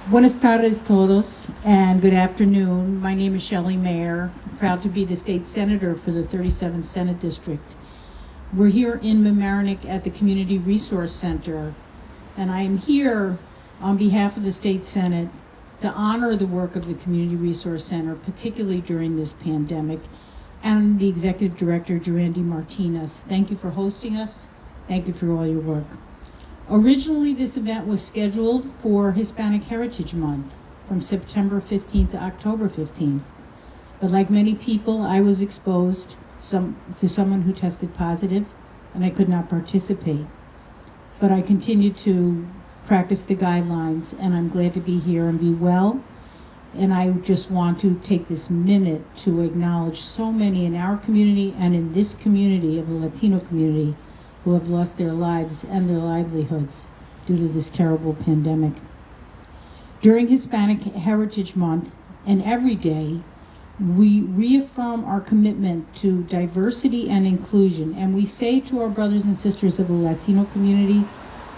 Buenas tardes todos, and good afternoon. My name is Shelley Mayer. I'm proud to be the state senator for the 37th Senate District. We're here in Mamaroneck at the Community Resource Center, and I am here on behalf of the state Senate to honor the work of the Community Resource Center, particularly during this pandemic, and the Executive Director, Durandi Martinez. Thank you for hosting us. Thank you for all your work. Originally, this event was scheduled for Hispanic Heritage Month from September 15th to October 15th. But like many people, I was exposed to someone who tested positive, and I could not participate. But I continued to practice the guidelines, and I'm glad to be here and be well. And I just want to take this minute to acknowledge so many in our community and in this community of the Latino community who have lost their lives and their livelihoods due to this terrible pandemic. During Hispanic Heritage Month and every day, we reaffirm our commitment to diversity and inclusion, and we say to our brothers and sisters of the Latino community,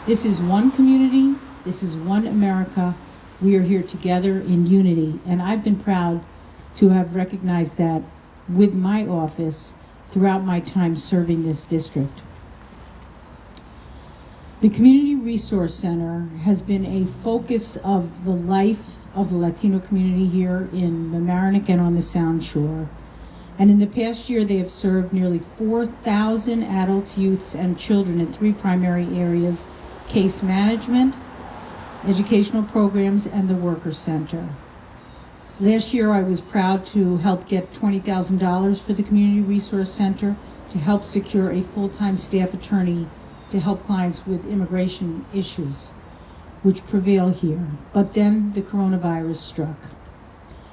this is one community, this is one America, we are here together in unity, and I've been proud to have recognized that with my office throughout my time serving this district. The Community Resource Center has been a focus of the life of the Latino community here in Mamaroneck and on the Sound Shore. And in the past year, they have served nearly 4,000 adults, youths, and children in 3 primary areas: case management, educational programs, and the Worker Center. Last year, I was proud to help get $20,000 for the Community Resource Center to help secure a full-time staff attorney to help clients with immigration issues, which prevail here. But then the coronavirus struck,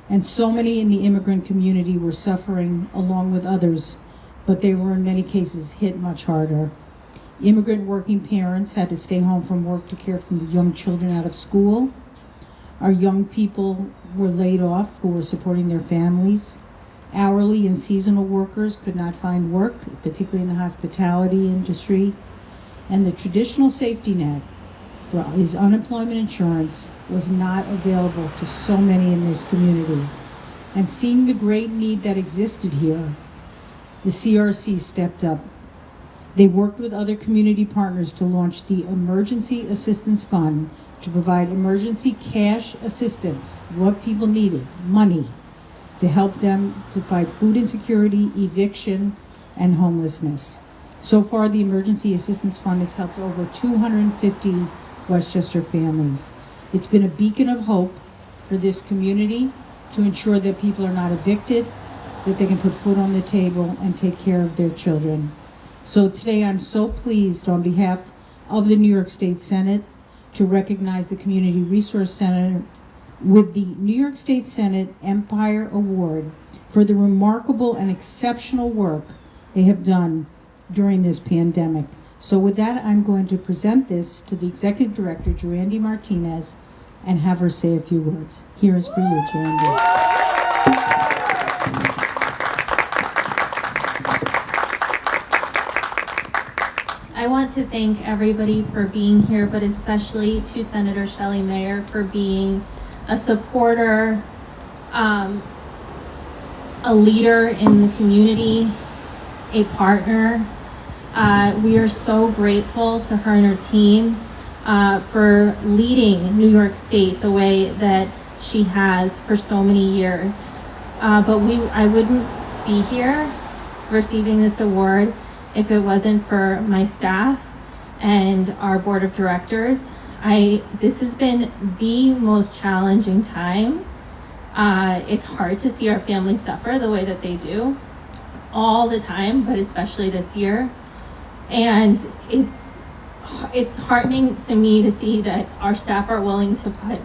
and so many in the immigrant community were suffering along with others, but they were in many cases hit much harder. Immigrant working parents had to stay home from work to care for young children out of school. Our young people were laid off who were supporting their families. Hourly and seasonal workers could not find work, particularly in the hospitality industry. And the traditional safety net for his unemployment insurance was not available to so many in this community. And seeing the great need that existed here, the CRC stepped up. They worked with other community partners to launch the Emergency Assistance Fund to provide emergency cash assistance, what people needed, money, to help them to fight food insecurity, eviction, and homelessness. So far, the Emergency Assistance Fund has helped over 250 Westchester families. It's been a beacon of hope for this community to ensure that people are not evicted, that they can put food on the table and take care of their children. So today I'm so pleased on behalf of the New York State Senate to recognize the Community Resource Center with the New York State Senate Empire Award for the remarkable and exceptional work they have done during this pandemic. So with that, I'm going to present this to the Executive Director, Durandi Martinez, and have her say a few words. Here is for you, Durandi. I want to thank everybody for being here, but especially to Senator Shelley Mayer for being a supporter, a leader in the community, a partner. We are so grateful to her and her team for leading New York State the way that she has for so many years. But I wouldn't be here receiving this award if it wasn't for my staff and our board of directors. This has been the most challenging time. It's hard to see our families suffer the way that they do all the time, but especially this year. And it's heartening to me to see that our staff are willing to put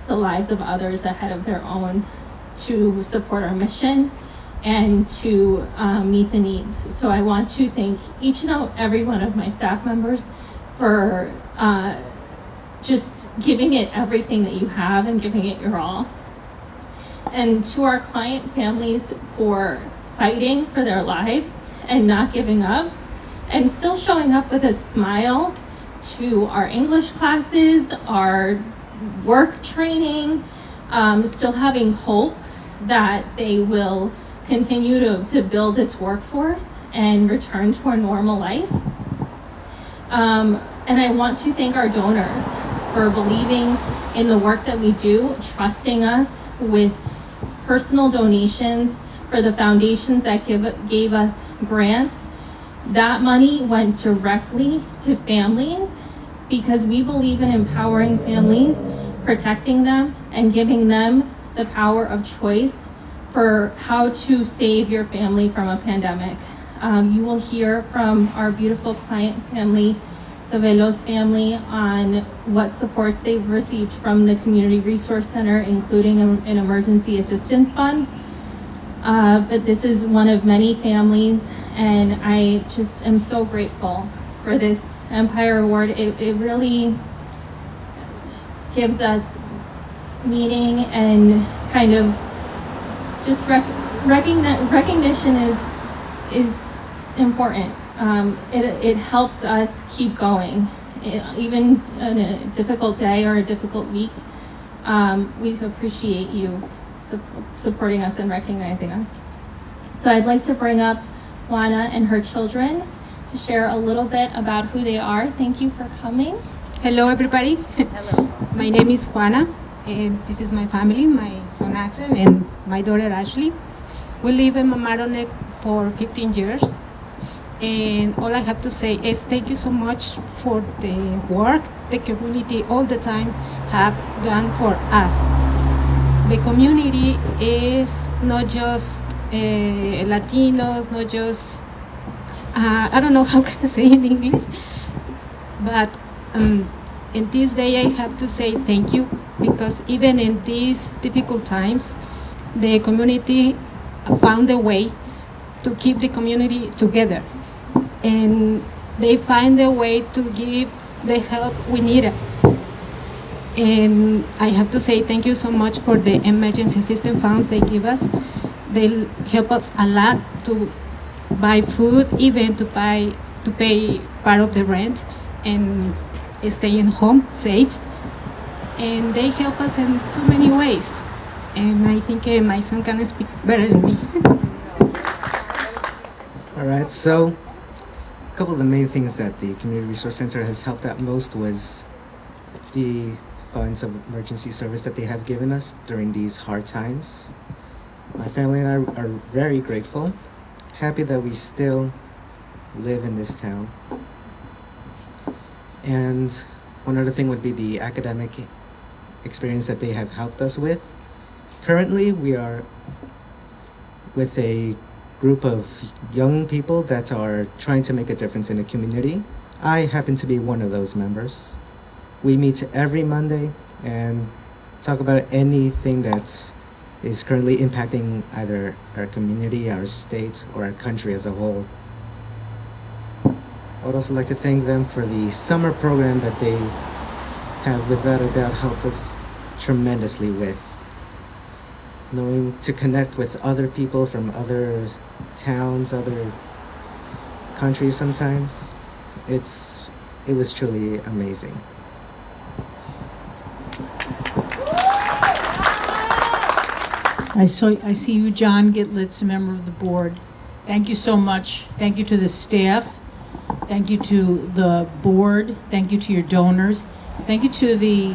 the lives of others ahead of their own to support our mission and to meet the needs. So I want to thank each and every one of my staff members for just giving it everything that you have and giving it your all. And to our client families for fighting for their lives and not giving up and still showing up with a smile to our English classes, our work training, still having hope that they will continue to build this workforce and return to a normal life. And I want to thank our donors for believing in the work that we do, trusting us with personal donations for the foundations that gave us grants. That money went directly to families because we believe in empowering families, protecting them, and giving them the power of choice for how to save your family from a pandemic. You will hear from our beautiful client family, the Velos family, on what supports they've received from the Community Resource Center, including an emergency assistance fund. But this is one of many families, and I just am so grateful for this Empire Award. It really gives us meaning and kind of just recognition is important. It helps us keep going, even in a difficult day or a difficult week. We appreciate you supporting us and recognizing us. So I'd like to bring up Juana and her children to share a little bit about who they are. Thank you for coming. Hello, everybody. Hello. My name is Juana, and this is my family, my son Axel and my daughter Ashley. We live in Mamaroneck for 15 years. And all I have to say is thank you so much for the work the community all the time have done for us. The community is not just Latinos, not just, I don't know how can I say in English, but in this day I have to say thank you, because even in these difficult times, the community found a way to keep the community together. And they find a way to give the help we needed. And I have to say thank you so much for the emergency assistance funds they give us. They help us a lot to buy food, even to pay part of the rent and staying home safe. And they help us in too many ways. And I think my son can speak better than me. All right, so a couple of the main things that the Community Resource Center has helped out most was the funds of emergency service that they have given us during these hard times. My family and I are very grateful, happy that we still live in this town. And one other thing would be the academic experience that they have helped us with. Currently, we are with a group of young people that are trying to make a difference in the community. I happen to be one of those members. We meet every Monday and talk about anything that is currently impacting either our community, our state, or our country as a whole. I would also like to thank them for the summer program that they have without a doubt helped us tremendously with. Knowing to connect with other people from other towns, other countries sometimes, it was truly amazing. I see you, John Gitlitz, a member of the board. Thank you so much. Thank you to the staff. Thank you to the board. Thank you to your donors. Thank you to the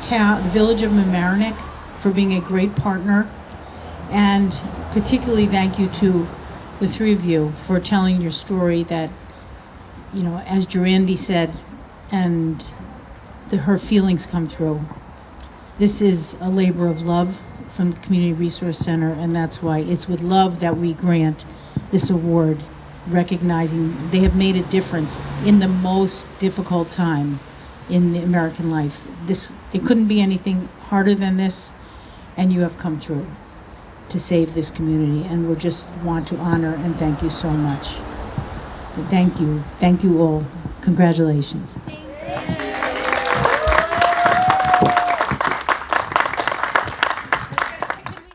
town, the village of Mamaroneck, for being a great partner. And particularly thank you to the three of you for telling your story that, you know, as Durandi said, and her feelings come through. This is a labor of love from the Community Resource Center, and that's why it's with love that we grant this award, recognizing they have made a difference in the most difficult time in the American life. It couldn't be anything harder than this, and you have come through to save this community, and we just want to honor and thank you so much. Thank you all. Congratulations. Thank you.